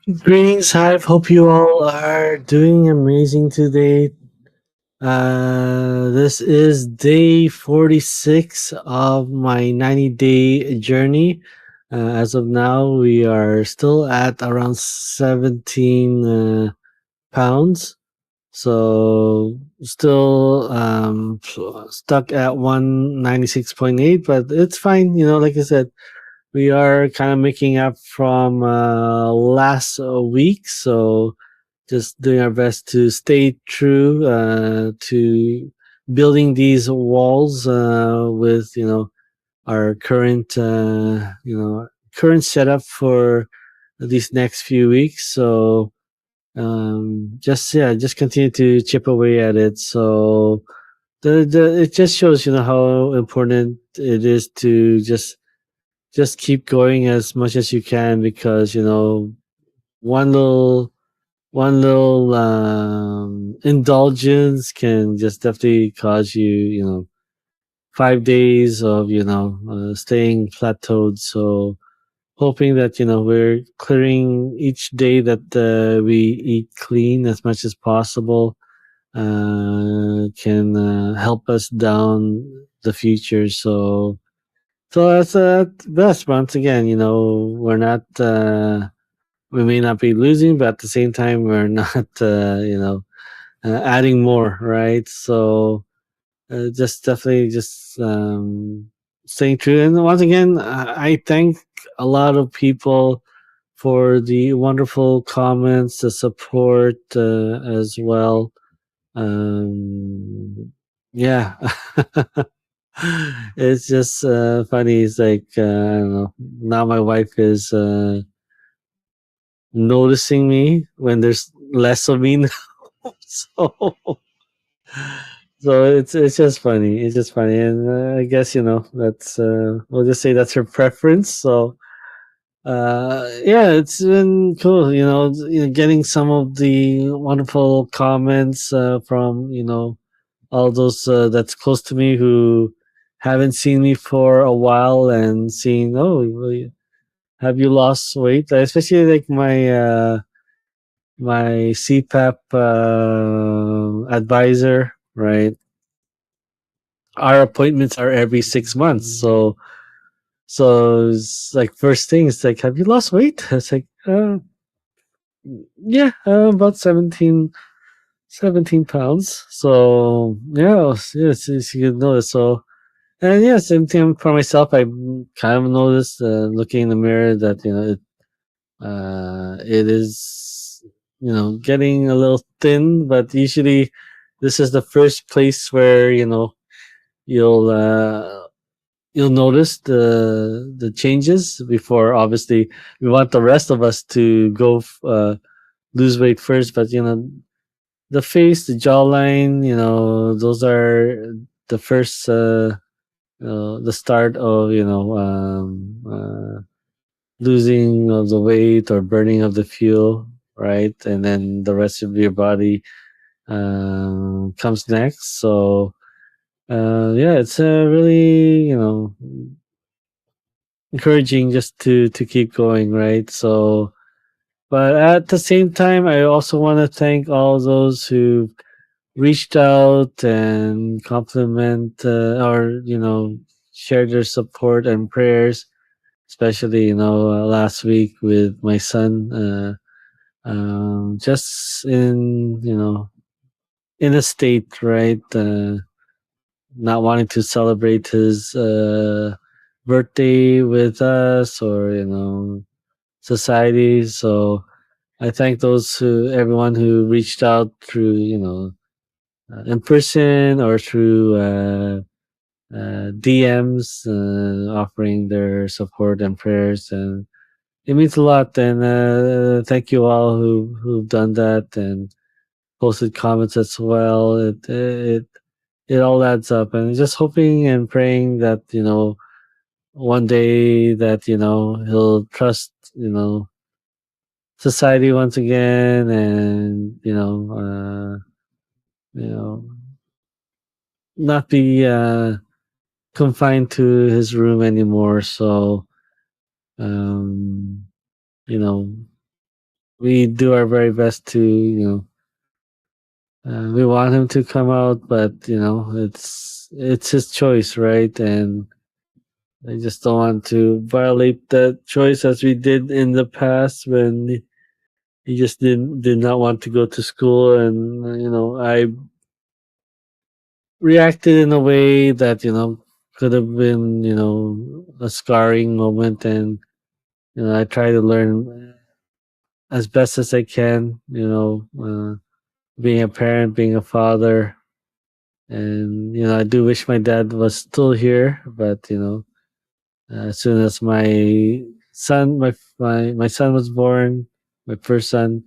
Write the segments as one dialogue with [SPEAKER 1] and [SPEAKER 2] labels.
[SPEAKER 1] Greetings, Hive. Hope you all are doing amazing today. This is day 46 of my 90-day journey. As of now, we are still at around 17 pounds. So, still stuck at 196.8, but it's fine. Like I said, we are kind of making up from last week. So, just doing our best to stay true to building these walls with our current setup for these next few weeks. So just continue to chip away at it. So it just shows how important it is to just keep going as much as you can, because one little indulgence can just definitely cause you 5 days of staying plateaued. So hoping that we're clearing each day that we eat clean as much as possible can help us down the future. So that's best. Once again, we're not we may not be losing, but at the same time, we're not adding more, right? So just definitely just staying true. And once again, I thank a lot of people for the wonderful comments, the support as well. Yeah. It's just funny. It's like I don't know. Now my wife is noticing me when there's less of me now. so it's just funny. It's just funny, and I guess that's we'll just say that's her preference. So yeah, it's been cool. Getting some of the wonderful comments from all those that's close to me who haven't seen me for a while, and seeing, oh, well, have you lost weight? Especially like my CPAP advisor, right? Our appointments are every 6 months. So it's like first thing, it's like, have you lost weight? It's like, yeah, about 17 pounds. So yeah, yes, you could notice. So, and yeah, same thing for myself. I kind of noticed looking in the mirror that it is getting a little thin. But usually, this is the first place where you'll you'll notice the changes before. Obviously, we want the rest of us to go lose weight first, but the face, the jawline, those are the first the start of losing of the weight or burning of the fuel, right? And then the rest of your body comes next. So yeah, it's really encouraging just to keep going, right? So, but at the same time, I also want to thank all those who reached out and compliment or share their support and prayers, especially last week with my son, just in a state, right, not wanting to celebrate his birthday with us, or society. So I thank everyone who reached out through in person or through DMs, offering their support and prayers, and it means a lot. And thank you all who've done that and posted comments as well. It all adds up, and just hoping and praying that one day that he'll trust society once again, and you know not be confined to his room anymore. So um, you know, we do our very best to, we want him to come out, but it's his choice, right? And I just don't want to violate that choice as we did in the past when he just did not want to go to school, and I reacted in a way that could have been a scarring moment, and I try to learn as best as I can. Being a parent, being a father, and I do wish my dad was still here, but as soon as my son was born, my first son,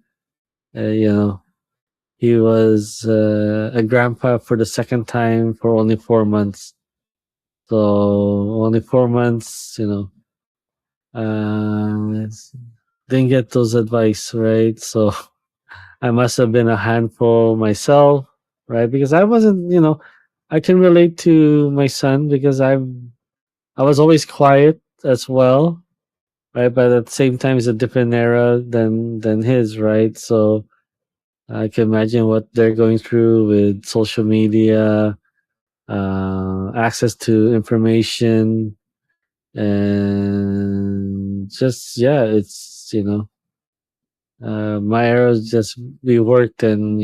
[SPEAKER 1] you know, he was a grandpa for the second time for only 4 months. So only 4 months, uh, didn't get those advice, right? So I must have been a handful myself, right? Because I wasn't, I can relate to my son because I was always quiet as well, right? But at the same time, it's a different era than his, right? So I can imagine what they're going through with social media, access to information, and just yeah, it's my era is just we worked and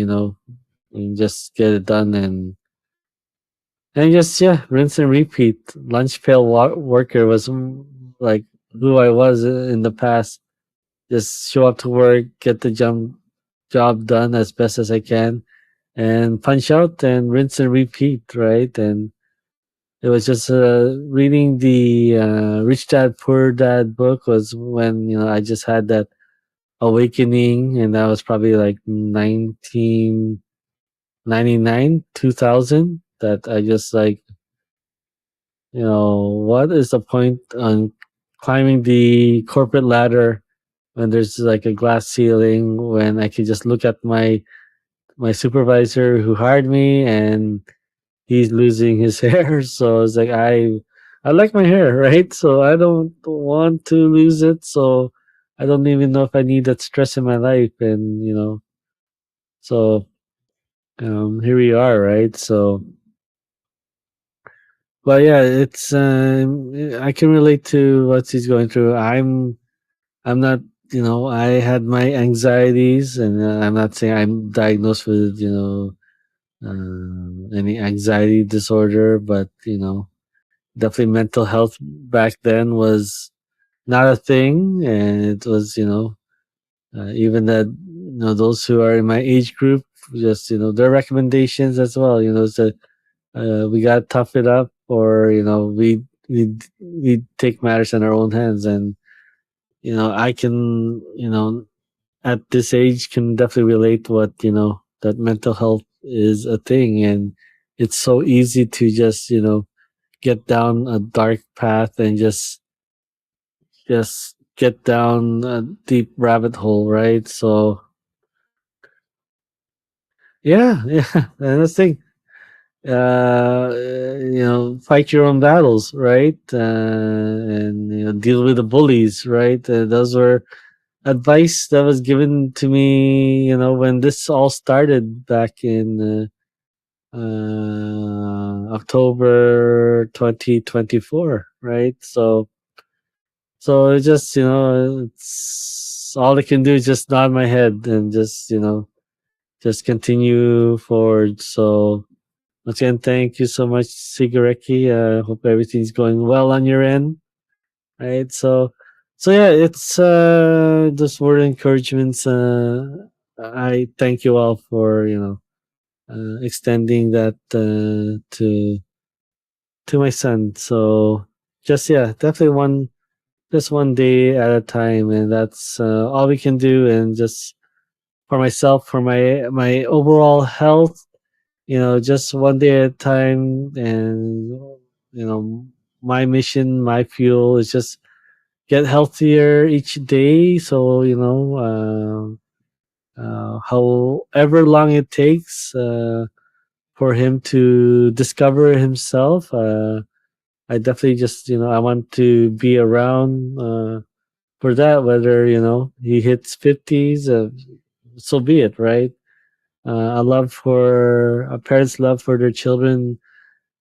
[SPEAKER 1] just get it done and just yeah, rinse and repeat. Lunch pail worker was like who I was in the past. Just show up to work, get the job done as best as I can, and punch out and rinse and repeat, right? And it was just reading the Rich Dad Poor Dad book was when I just had that awakening, and that was probably like 1999, 2000. That I just like, what is the point on climbing the corporate ladder when there's like a glass ceiling when I could just look at my supervisor who hired me and he's losing his hair. So it's like I like my hair, right? So I don't want to lose it. So I don't even know if I need that stress in my life. And so here we are, right? So, but yeah, it's I can relate to what he's going through. I'm not. I had my anxieties, and I'm not saying I'm diagnosed with any anxiety disorder, but definitely mental health back then was not a thing, and it was even that those who are in my age group just their recommendations as well. So we got to tough it up, or we take matters in our own hands, and I can at this age can definitely relate what that mental health is a thing, and it's so easy to just get down a dark path and just get down a deep rabbit hole, right? So yeah, yeah, and that's the thing. Fight your own battles, right? And deal with the bullies, right? Those were advice that was given to me, when this all started back in October 2024, right? So it just, it's all I can do is just nod my head and just continue forward. So once again, thank you so much, Sigareki. Hope everything's going well on your end, right? So yeah, it's just word encouragements. I thank you all for extending that to my son. So just yeah, definitely just one day at a time, and that's all we can do. And just for myself, for my overall health, just one day at a time. And my mission, my fuel is just get healthier each day. So however long it takes for him to discover himself. I definitely just I want to be around. for that. Whether he hits 50s, so be it, right? A parent's love for their children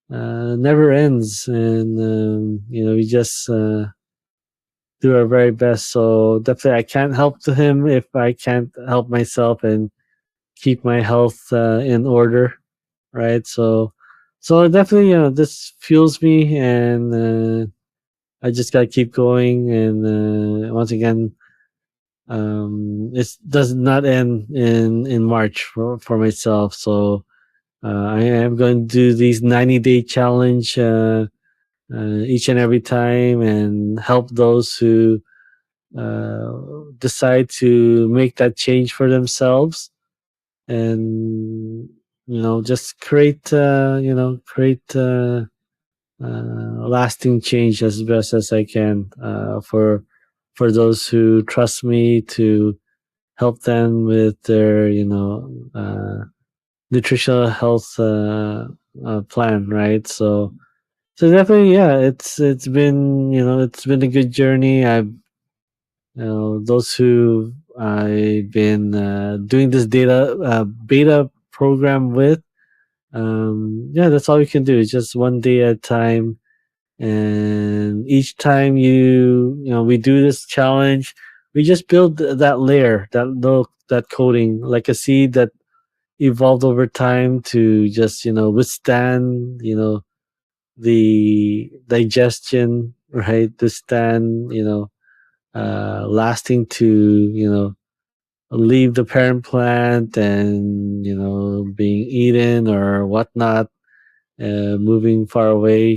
[SPEAKER 1] never ends, and we just do our very best. So definitely, I can't help to him if I can't help myself and keep my health in order, right? So definitely, this fuels me, and I just gotta keep going. And once again, it does not end in March for myself. So I am going to do these 90-day challenge each and every time, and help those who uh, decide to make that change for themselves, and just create lasting change as best as I can for those who trust me to help them with their nutritional health plan, right? So definitely, yeah, it's been a good journey. Those who I've been doing this data beta program with, yeah, that's all we can do. It's just one day at a time, and each time we do this challenge, we just build that layer, that coating, like a seed that evolved over time to just withstand the digestion, right? Withstand lasting to leave the parent plant, and being eaten or whatnot, moving far away.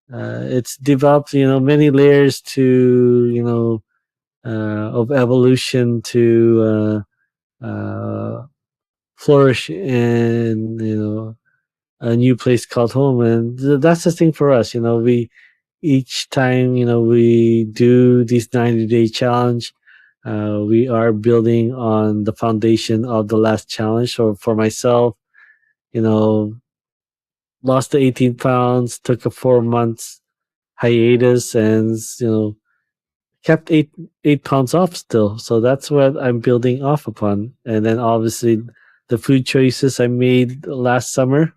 [SPEAKER 1] It's developed many layers to of evolution to flourish in a new place called home. And that's the thing for us. We each time we do this 90-day challenge, we are building on the foundation of the last challenge. So for myself, you know lost the 18 pounds, took a 4 months hiatus, and kept 8 pounds off still. So that's what I'm building off upon. And then obviously the food choices I made last summer,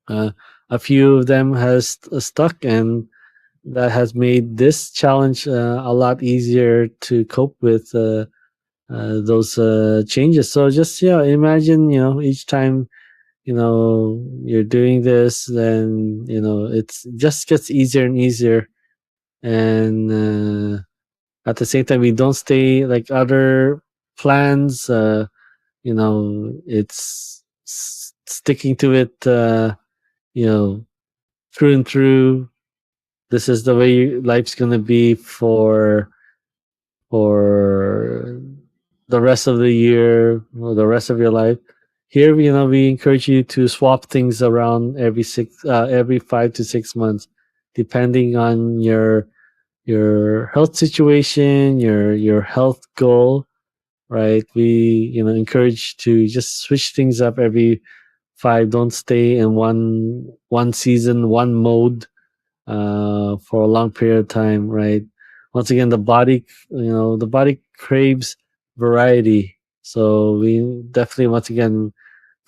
[SPEAKER 1] uh, a few of them has stuck, and that has made this challenge a lot easier to cope with those changes. So just imagine each time you're doing this, then it's just gets easier and easier. And at the same time, we don't stay like other plans. It's sticking to it. You know, through and through. This is the way life's gonna be for the rest of the year or the rest of your life. Here, we encourage you to swap things around every 5 to 6 months, depending on your health situation, your health goal, right? We encourage to just switch things up every five. Don't stay in one season, one mode for a long period of time, right? Once again, the body craves variety. So we definitely, once again,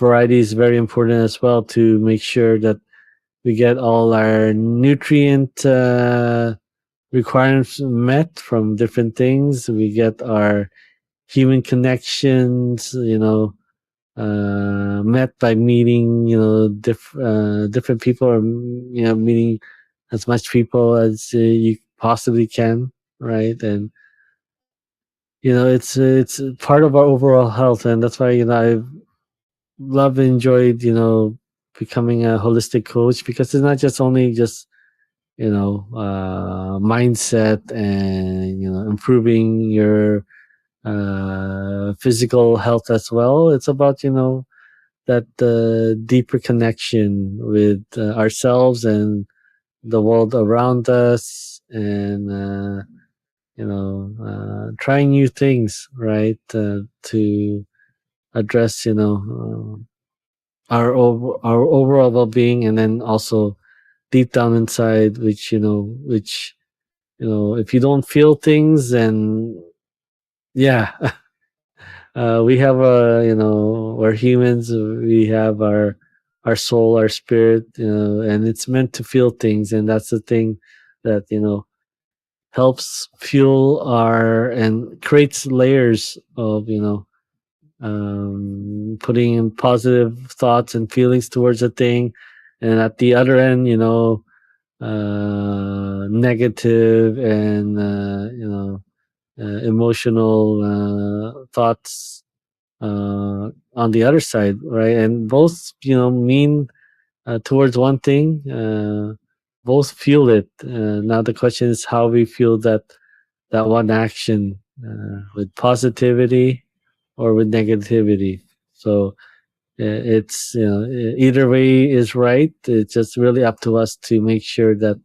[SPEAKER 1] variety is very important as well, to make sure that we get all our nutrient requirements met from different things. We get our human connections, met by meeting, different people, or meeting as much people as you possibly can, right? And it's part of our overall health, and that's why I've loved and enjoyed becoming a holistic coach, because it's not just only just mindset, and improving your physical health as well. It's about that deeper connection with ourselves and the world around us, and trying new things, right? To address our overall well-being, and then also deep down inside, which if you don't feel things, then yeah, we have we're humans. We have our soul, our spirit, and it's meant to feel things, and that's the thing that helps fuel our and creates layers of putting in positive thoughts and feelings towards a thing, and at the other end, negative and emotional thoughts on the other side, right? And both, mean towards one thing. Both feel it. Now the question is how we feel that one action, with positivity or with negativity. So it's either way is right. It's just really up to us to make sure that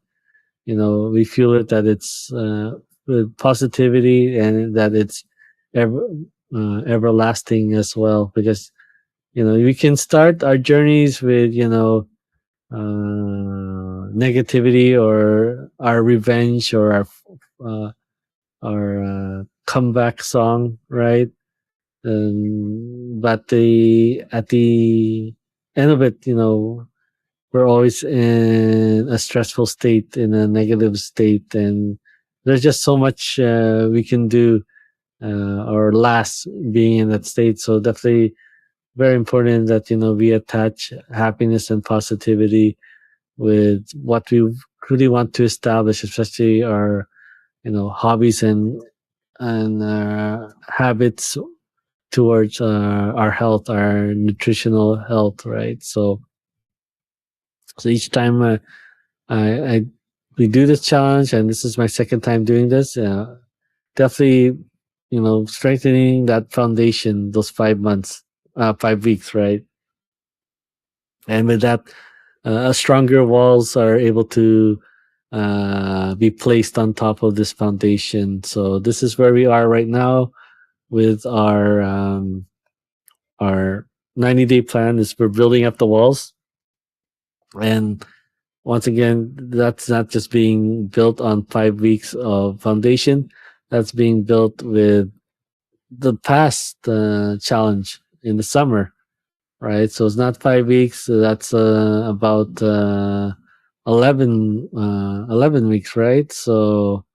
[SPEAKER 1] we feel it, that it's with positivity, and that it's ever everlasting as well, because we can start our journeys with negativity or our revenge or our comeback song, right? But the at the end of it, we're always in a stressful state, in a negative state, and there's just so much we can do or last being in that state. So definitely very important that we attach happiness and positivity with what we really want to establish, especially our hobbies and habits towards our health, our nutritional health, right? So each time I we do this challenge, and this is my second time doing this. Definitely, strengthening that foundation, those 5 months, 5 weeks, right? And with that, stronger walls are able to be placed on top of this foundation. So this is where we are right now with our 90-day plan. Is we're building up the walls, and once again, that's not just being built on 5 weeks of foundation. That's being built with the past challenge in the summer, right? So it's not 5 weeks. So that's about 11 weeks, right? So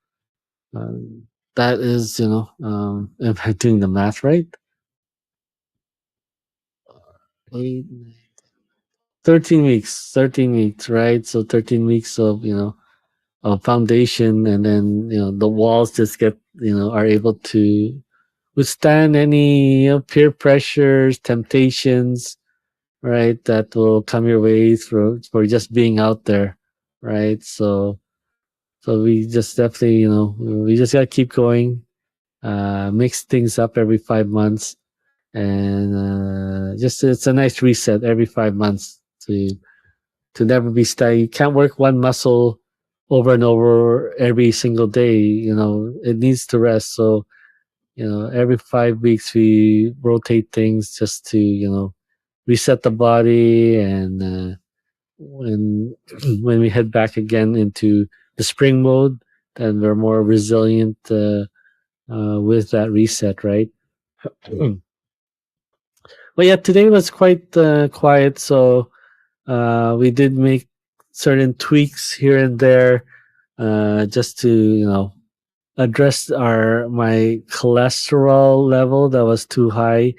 [SPEAKER 1] that is, am I doing the math right? Eight, 13 weeks, 13 weeks, right? So 13 weeks of, foundation, and then, the walls just get, are able to withstand any peer pressures, temptations, right? That will come your way for just being out there, right? So we just definitely, we just gotta keep going, mix things up every 5 months, and just it's a nice reset every 5 months to never be stuck. You can't work one muscle over and over every single day. It needs to rest. So every 5 weeks we rotate things just to reset the body, and when when we head back again into the spring mode, then we're more resilient with that reset, right? But yeah, today was quite quiet, so we did make certain tweaks here and there, just to address our my cholesterol level that was too high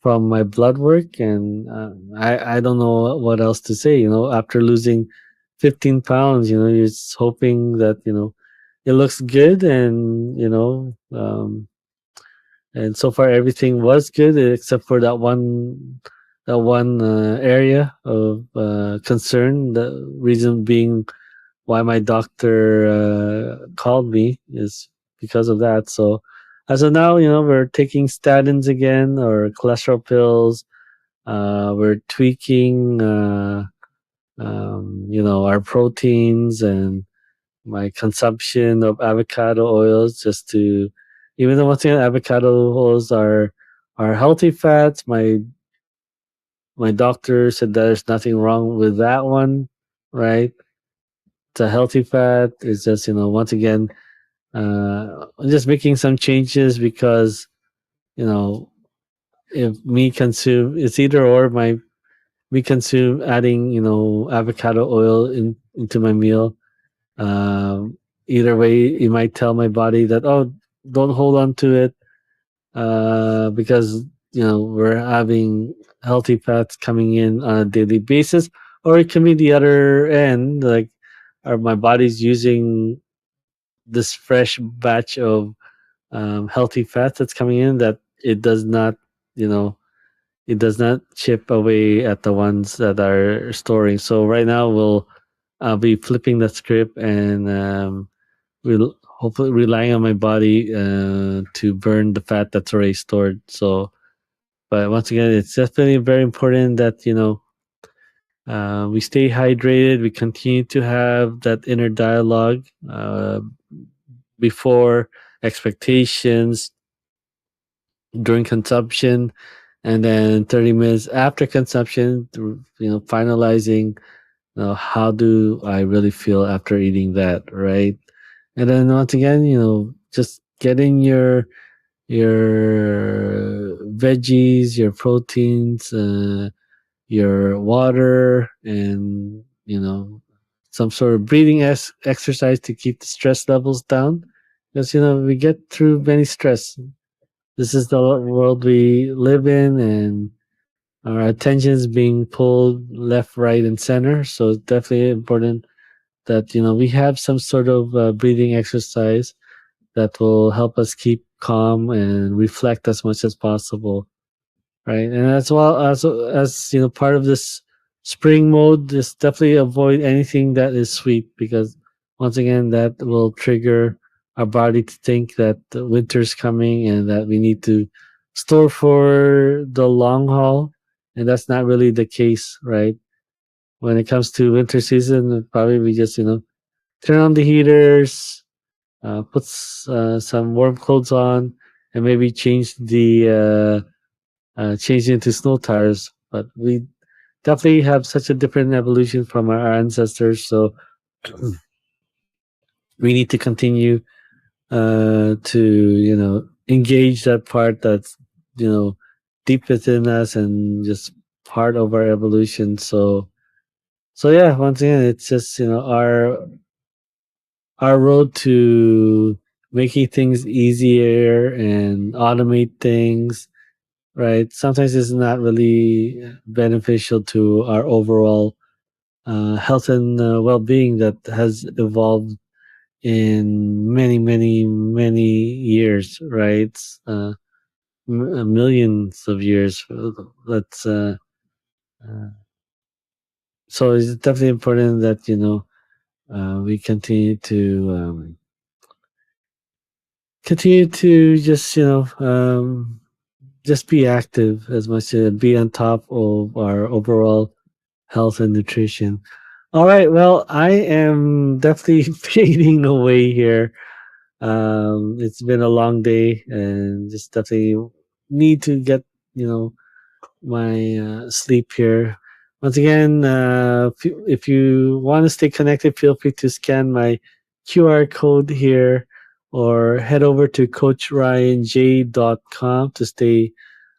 [SPEAKER 1] from my blood work, and I don't know what else to say. After losing 15 pounds, you're just hoping that it looks good, and so far everything was good except for that one area of concern. The reason being why my doctor called me is because of that. So as of now, we're taking statins again or cholesterol pills. We're tweaking, our proteins and my consumption of avocado oils, just to, even though once again avocado oils are healthy fats. My doctor said there's nothing wrong with that one, right? It's a healthy fat. It's just once again, just making some changes because you know if me consume it's either or my me consume adding avocado oil into my meal. Um, Either way, it might tell my body that don't hold on to it because we're having healthy fats coming in on a daily basis, or it can be the other end, like are my body's using this fresh batch of healthy fats that's coming in that you know it does not chip away at the ones that are storing. So right now we'll be flipping the script and hopefully relying on my body to burn the fat that's already stored. So, but once again, it's definitely very important that we stay hydrated. We continue to have that inner dialogue before expectations, during consumption, and then 30 minutes after consumption. Finalizing. How do I really feel after eating that, right? And then once again, just getting your veggies, your proteins, your water, and some sort of breathing exercise to keep the stress levels down. Because we get through many stress. This is the world we live in, and our attention is being pulled left, right, and center. So it's definitely important that we have some sort of breathing exercise that will help us keep calm and reflect as much as possible, right? And as well as part of this spring mode, just definitely avoid anything that is sweet because once again that will trigger our body to think that the winter's coming and that we need to store for the long haul, and that's not really the case, right? When it comes to winter season, probably we just turn on the heaters, put some warm clothes on, and maybe change into snow tires. But we definitely have such a different evolution from our ancestors, so we need to continue to engage that part that's you know deep within us and just part of our evolution. So yeah, once again, it's just our road to making things easier and automate things, right? Sometimes it's not really beneficial to our overall health and well-being that has evolved in many, many, many years, right? Millions of years. Let's uh, so it's definitely important that we continue to just just be active as much as be on top of our overall health and nutrition. All right, well, I am definitely fading away here. It's been a long day and just definitely need to get you know my sleep here. Once again, if you want to stay connected, feel free to scan my QR code here or head over to coachryanj.com to stay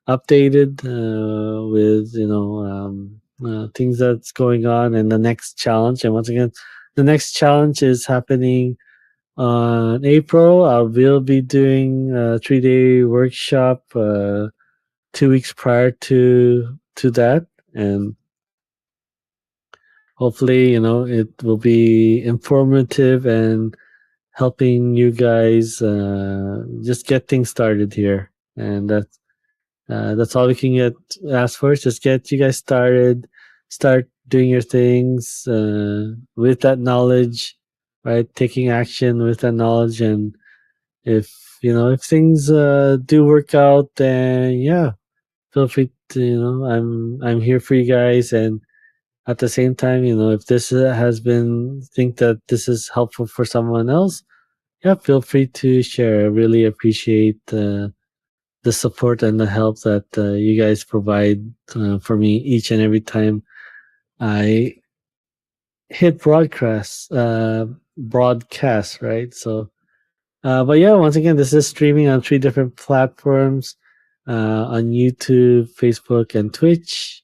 [SPEAKER 1] updated with things that's going on and the next challenge. And once again, the next challenge is happening on April. I will be doing a 3-day workshop 2 weeks prior to that, and hopefully, it will be informative and helping you guys just get things started here. And that's all we can ask for. Is just get you guys started, start doing your things with that knowledge, right? Taking action with that knowledge, and if if things do work out, then yeah, feel free to I'm here for you guys. And at the same time, if this has been think that this is helpful for someone else, yeah, feel free to share. I really appreciate the support and the help that you guys provide for me each and every time I hit broadcast, right? So But yeah, once again, this is streaming on three different platforms, on YouTube, Facebook, and Twitch.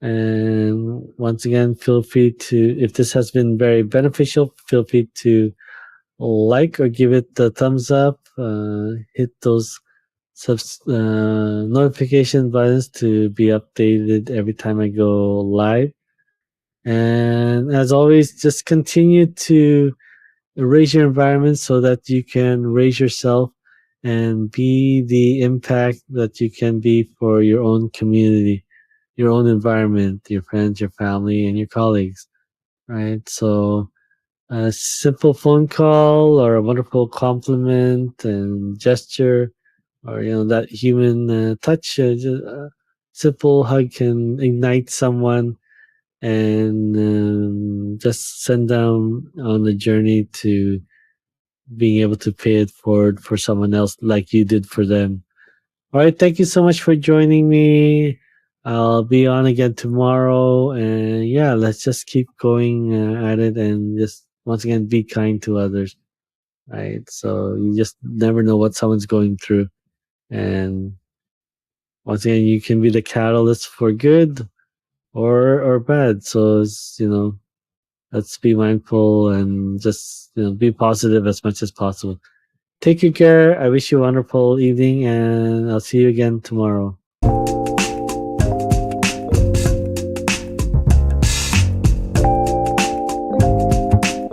[SPEAKER 1] And once again, feel free to, if this has been very beneficial, feel free to like or give it the thumbs up. Hit those notification buttons to be updated every time I go live. And as always, just continue to raise your environment so that you can raise yourself and be the impact that you can be for your own community, your own environment, your friends, your family, and your colleagues. Right. So a simple phone call or a wonderful compliment and gesture, or that human touch, just a simple hug can ignite someone and just send them on the journey to being able to pay it forward for someone else like you did for them. All right, thank you so much for joining me. I'll be on again tomorrow, and yeah, let's just keep going at it, and just once again be kind to others. Right, so you just never know what someone's going through, and once again, you can be the catalyst for good or bad. So let's be mindful and just be positive as much as possible. Take good care. I wish you a wonderful evening, and I'll see you again tomorrow.